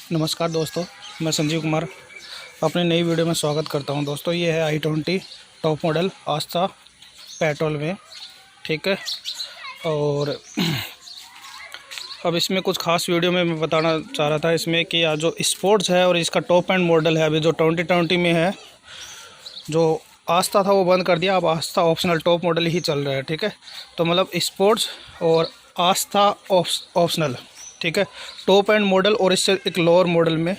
नमस्कार दोस्तों, मैं संजीव कुमार अपनी नई वीडियो में स्वागत करता हूं। दोस्तों ये है i20 टॉप मॉडल आस्था पेट्रोल में, ठीक है। और अब इसमें कुछ खास वीडियो में मैं बताना चाह रहा था इसमें कि जो स्पोर्ट्स है और इसका टॉप एंड मॉडल है अभी जो 2020 में है, जो आस्था था वो बंद कर दिया, अब आस्था ऑप्शनल टॉप मॉडल ही चल रहा है, ठीक है। तो मतलब स्पोर्ट्स और आस्था ऑप्शनल, ठीक है। टॉप एंड मॉडल और इससे एक लोअर मॉडल में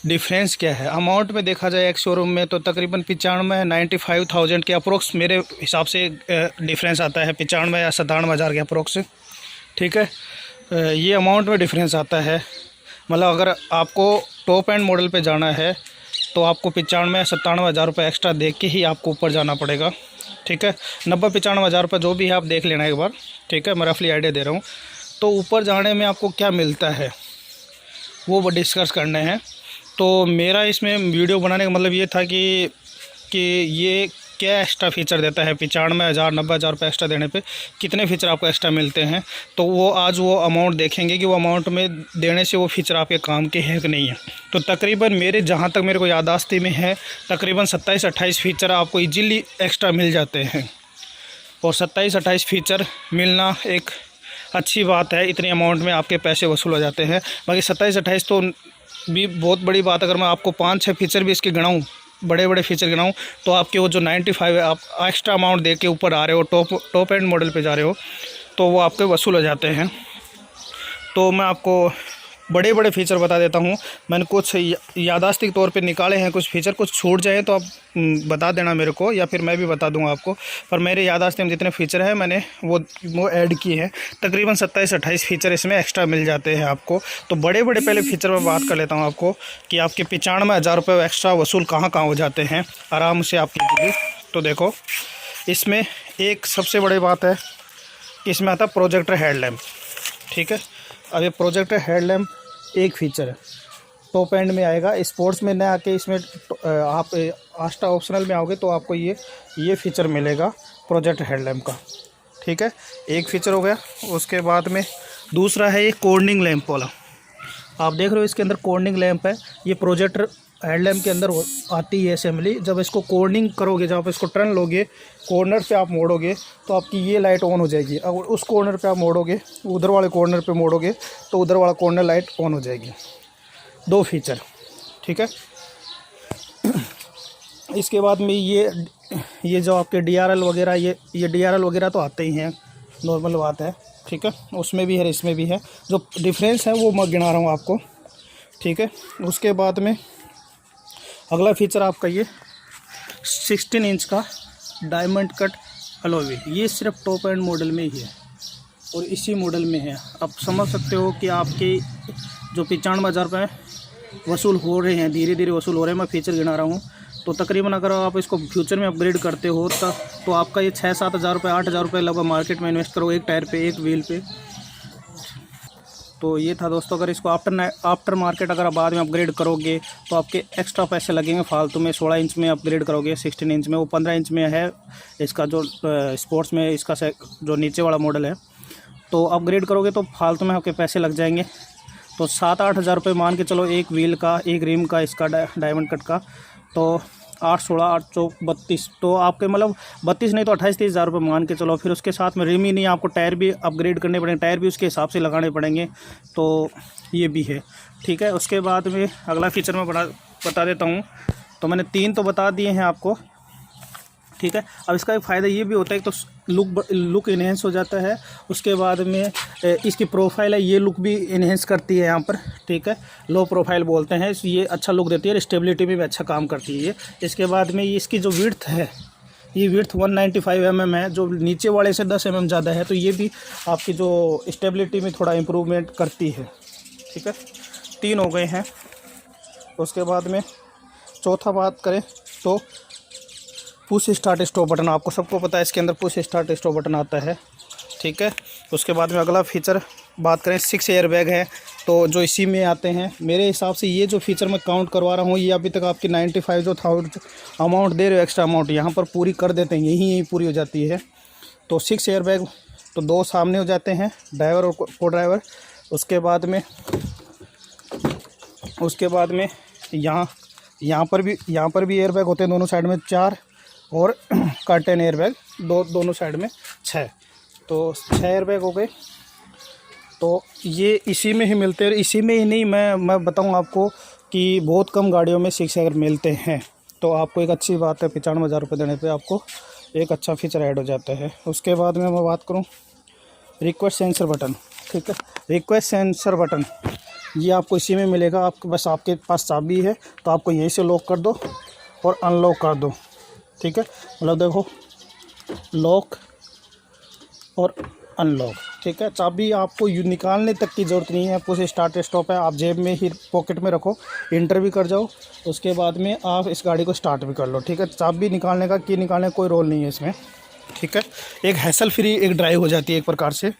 डिफरेंस क्या है? अमाउंट में देखा जाए एक शोरूम में तो तकरीबन 95,000 के अप्रोक्स मेरे हिसाब से डिफरेंस आता है, 95 या 97,000 के अप्रोक्स, ठीक है। ये अमाउंट में डिफरेंस आता है। मतलब अगर आपको टॉप एंड मॉडल पे जाना है तो आपको 95 या 97,000 रुपये एक्स्ट्रा दे के ही आपको ऊपर जाना पड़ेगा, ठीक है। 90-95,000 रुपये जो भी है आप देख लेना एक बार, ठीक है। मैं रफली आइडिया दे रहा हूँ। तो ऊपर जाने में आपको क्या मिलता है वो डिस्कस करने हैं। तो मेरा इसमें वीडियो बनाने का मतलब ये था कि ये क्या एक्स्ट्रा फ़ीचर देता है, 95,000 90,000 रुपये एक्स्ट्रा देने पे कितने फ़ीचर आपको एक्स्ट्रा मिलते हैं। तो वो आज वो अमाउंट देखेंगे कि वो अमाउंट में देने से वो फ़ीचर आपके काम के हैं कि नहीं है। तो तकरीबन मेरे जहाँ तक मेरे को याददाश्ती में है, तकरीबन 27-28 फ़ीचर आपको ईजीली एक्स्ट्रा मिल जाते हैं। और 27-28 फ़ीचर मिलना एक अच्छी बात है, इतनी अमाउंट में आपके पैसे वसूल हो जाते हैं। बाकी 27-28 तो भी बहुत बड़ी बात। अगर मैं आपको 5-6 फ़ीचर भी इसके गिनाऊँ, बड़े बड़े फ़ीचर गिनाऊँ, तो आपके वो जो 95 है आप एक्स्ट्रा अमाउंट दे के ऊपर आ रहे हो, टॉप एंड मॉडल पे जा रहे हो, तो वो आपके वसूल हो जाते हैं। तो मैं आपको बड़े बड़े फ़ीचर बता देता हूँ। मैंने कुछ याददाश्त के तौर पे निकाले हैं कुछ फ़ीचर, कुछ छूट जाए तो आप बता देना मेरे को, या फिर मैं भी बता दूँगा आपको। पर मेरे याददाश्त में जितने फ़ीचर हैं मैंने वो ऐड किए हैं। तकरीबन 27-28 फ़ीचर इसमें एक्स्ट्रा मिल जाते हैं आपको। तो बड़े बड़े पहले फ़ीचर में बात कर लेता हूँ आपको कि आपके 95,000 रुपये एक्स्ट्रा वसूल कहाँ कहाँ हो जाते हैं, आराम से आप कीजिए। तो देखो, इसमें एक सबसे बड़ी बात है कि इसमें आता है प्रोजेक्टर हेडलैम्प, ठीक है। अब ये प्रोजेक्टर हेडलैम्प एक फ़ीचर है, टॉप एंड में आएगा। स्पोर्ट्स में न आके इसमें आप आस्था ऑप्शनल में आओगे तो आपको ये फ़ीचर मिलेगा प्रोजेक्टर हेडलैम्प का, ठीक है। एक फ़ीचर हो गया। उसके बाद में दूसरा है ये कॉर्निंग लैंप वाला। आप देख रहे हो इसके अंदर कॉर्निंग लैंप है। ये प्रोजेक्टर हेडलैम्प के अंदर आती है असेंबली। जब इसको कॉर्निंग करोगे, जब आप इसको टर्न लोगे, कॉर्नर पे आप मोड़ोगे तो आपकी ये लाइट ऑन हो जाएगी। अगर उस कॉर्नर पे आप मोड़ोगे, उधर वाले कॉर्नर पे मोड़ोगे तो उधर वाला कॉर्नर लाइट ऑन हो जाएगी। 2 फ़ीचर, ठीक है। इसके बाद में ये जो आपके DRL वगैरह, ये DRL वगैरह तो आते ही हैं, नॉर्मल बात है, ठीक है। उसमें भी है, इसमें भी है। जो डिफरेंस है वो मैं गिना रहा हूँ आपको, ठीक है। उसके बाद में अगला फ़ीचर आपका ये 16 इंच का डायमंड कट अलॉय व्हील। ये सिर्फ टॉप एंड मॉडल में ही है और इसी मॉडल में है। आप समझ सकते हो कि आपके जो 95,000 रुपये वसूल हो रहे हैं, धीरे धीरे वसूल हो रहे हैं। मैं फ़ीचर गिना रहा हूँ। तो तकरीबन अगर आप इसको फ्यूचर में अपग्रेड करते हो तो आपका ये 6-7 हज़ार रुपये, 8 हज़ार रुपये लगभग मार्केट में इन्वेस्ट करो एक टायर पे, एक व्हील पे। तो ये था दोस्तों। अगर इसको आफ्टर मार्केट अगर आप बाद में अपग्रेड करोगे तो आपके एक्स्ट्रा पैसे लगेंगे फालतू में। 16 इंच में अपग्रेड करोगे, 16 इंच में, वो 15 इंच में है इसका जो स्पोर्ट्स में इसका जो नीचे वाला मॉडल है। तो अपग्रेड करोगे तो फालतू में आपके पैसे लग जाएंगे। तो 7-8 हज़ार रुपये मान के चलो एक व्हील का, एक रिम का, इसका डायमंड कट का। तो 8-16-8-4-32, तो आपके मतलब 32 नहीं तो 28-30 हज़ार रुपये मान के चलो। फिर उसके साथ में रिम ही नहीं, आपको टायर भी अपग्रेड करने पड़ेंगे, टायर भी उसके हिसाब से लगाने पड़ेंगे। तो ये भी है, ठीक है। उसके बाद में अगला फ़ीचर मैं बता देता हूँ। तो मैंने 3 तो बता दिए हैं आपको, ठीक है। अब इसका एक फ़ायदा ये भी होता है कि तो लुक इन्हेंस हो जाता है। उसके बाद में इसकी प्रोफाइल है, ये लुक भी इन्हेंस करती है यहाँ पर, ठीक है। लो प्रोफाइल बोलते हैं, ये अच्छा लुक देती है, स्टेबिलिटी में भी अच्छा काम करती है ये। इसके बाद में इसकी जो विड्थ है, ये विड्थ 195 mm है, जो नीचे वाले से 10 mm ज़्यादा है। तो ये भी आपकी जो स्टेबिलिटी में थोड़ा इम्प्रूवमेंट करती है, ठीक है। 3 हो गए हैं। उसके बाद में चौथा बात करें तो पुश स्टार्ट स्टॉप बटन। आपको सबको पता है इसके अंदर पुश स्टार्ट स्टॉप बटन आता है, ठीक है। उसके बाद में अगला फ़ीचर बात करें, 6 एयर बैग है तो जो इसी में आते हैं। मेरे हिसाब से ये जो फ़ीचर मैं काउंट करवा रहा हूँ, ये अभी तक आपकी 95 जो था अमाउंट दे रहे हो, एक्स्ट्रा अमाउंट यहाँ पर पूरी कर देते हैं, यही पूरी हो जाती है। तो 6 एयर बैग, तो 2 सामने हो जाते हैं, ड्राइवर और को ड्राइवर। उसके बाद में उसके बाद में यहाँ पर भी एयरबैग होते हैं दोनों साइड में 4, और कर्टेन एयरबैग दोनों साइड में 6, तो 6 एयरबैग हो गए। तो ये इसी में ही मिलते हैं, इसी में ही नहीं, मैं बताऊँ आपको कि बहुत कम गाड़ियों में 6 एयर मिलते हैं। तो आपको एक अच्छी बात है, 95,000 रुपये देने पे आपको एक अच्छा फीचर ऐड हो जाता है। उसके बाद में मैं बात करूँ रिक्वेस्ट सेंसर बटन, ठीक है। रिक्वेस्ट सेंसर बटन ये आपको इसी में मिलेगा। आपके बस आपके पास चाबी है तो आपको यहीं से लॉक कर दो और अनलॉक कर दो, ठीक है। मतलब देखो, लॉक और अनलॉक, ठीक है। चाबी आपको निकालने तक की ज़रूरत नहीं है, आपको से स्टार्ट स्टॉप है, आप जेब में ही पॉकेट में रखो, इंटर भी कर जाओ, उसके बाद में आप इस गाड़ी को स्टार्ट भी कर लो, ठीक है। चाबी निकालने का की निकालने का कोई रोल नहीं है इसमें, ठीक है। एक हैसल फ्री एक ड्राइव हो जाती है एक प्रकार से,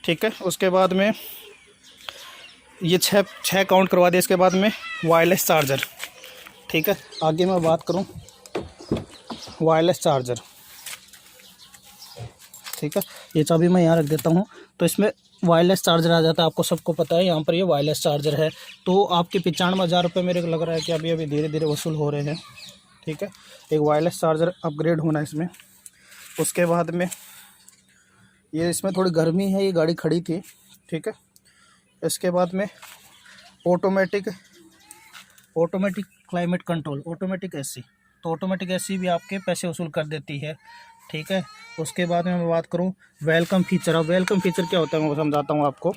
ठीक है। उसके बाद में ये छः काउंट करवा दिया। इसके बाद में वायरलेस चार्जर, ठीक है। आगे मैं बात करूँ वायरलेस चार्जर, ठीक है। ये चाबी मैं यहाँ रख देता हूँ, तो इसमें वायरलेस चार्जर आ जाता है। आपको सबको पता है यहाँ पर ये वायरलेस चार्जर है। तो आपके 95,000 रुपये मेरे को लग रहा है कि अभी धीरे धीरे वसूल हो रहे हैं, ठीक है। एक वायरलेस चार्जर अपग्रेड होना है इसमें। उसके बाद में ये इसमें थोड़ी गर्मी है, ये गाड़ी खड़ी थी, ठीक है। इसके बाद में automatic climate control, automatic AC, तो ऑटोमेटिक एसी भी आपके पैसे वसूल कर देती है, ठीक है। उसके बाद में मैं बात करूं वेलकम फीचर। अब वेलकम फीचर क्या होता है मैं समझाता हूं आपको।